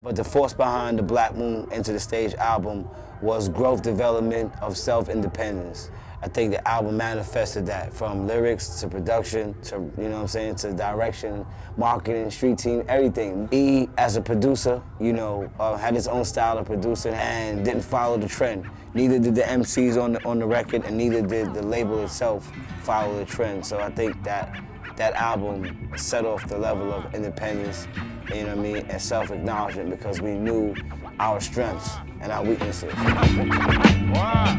But the force behind the Black Moon Enter the Stage album was growth development of self-independence. I think the album manifested that, from lyrics to production to, you know what I'm saying, to direction, marketing, street team, everything. E, as a producer, you know, had his own style of producing and didn't follow the trend. Neither did the MCs on the record, and neither did the label itself follow the trend. So I think that album set off the level of independence, you know what I mean, and self-acknowledgement, because we knew our strengths and our weaknesses. Wow.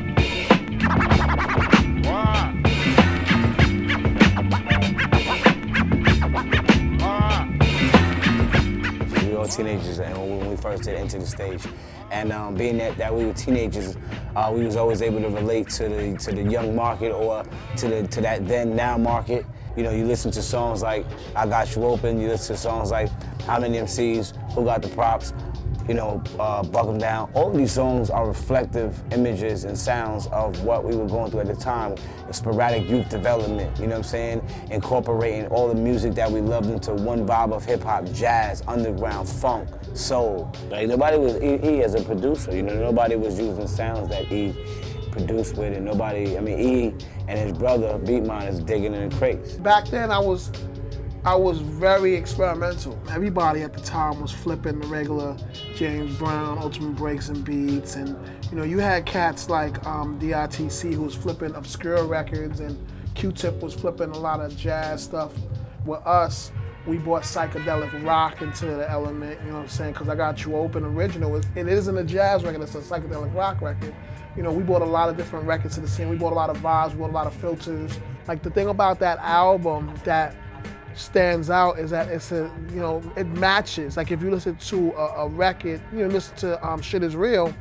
We were all teenagers, and when we first did Enter the Stage, and being that we were teenagers, we was always able to relate to the young market, or to that then now market. You know, you listen to songs like I Got You Open, you listen to songs like How Many MCs, Who Got the Props, you know, Buck 'Em Down. All of these songs are reflective images and sounds of what we were going through at the time. Sporadic youth development, you know what I'm saying? Incorporating all the music that we loved into one vibe of hip hop, jazz, underground, funk, soul. Like, nobody was E as a producer, you know, nobody was using sounds that E produced with, and nobody, I mean, E and his brother, Beatmine, is digging in the crates. Back then, I was very experimental. Everybody at the time was flipping the regular James Brown, Ultimate Breaks and Beats, and you know, you had cats like DITC who was flipping obscure records, and Q-Tip was flipping a lot of jazz stuff. With us, we brought psychedelic rock into the element, you know what I'm saying? Because I Got You Open original, it isn't a jazz record, it's a psychedelic rock record. You know, we brought a lot of different records to the scene. We brought a lot of vibes, we brought a lot of filters. Like, the thing about that album that stands out is that it's a, you know, it matches. Like, if you listen to a record, you know, listen to Shit Is Real,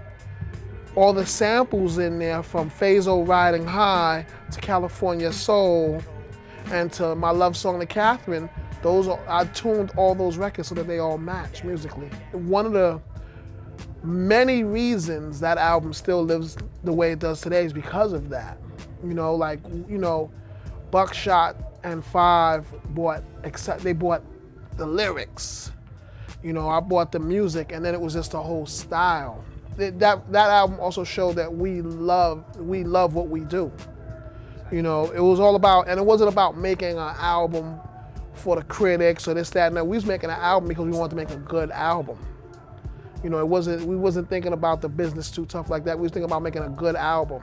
all the samples in there, from Phaso Riding High to California Soul and to my love song to Catherine, I tuned all those records so that they all match musically. One of the many reasons that album still lives the way it does today is because of that. You know, like, you know, Buckshot and Five bought the lyrics. You know, I bought the music, and then it was just a whole style. That album also showed that we love what we do. You know, it was all about, and it wasn't about making an album for the critics or this, that, and that. We was making an album because we wanted to make a good album. You know, we wasn't thinking about the business too tough like that. We was thinking about making a good album.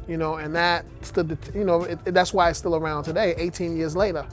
You know, and that stood, you know, that's why it's still around today, 18 years later.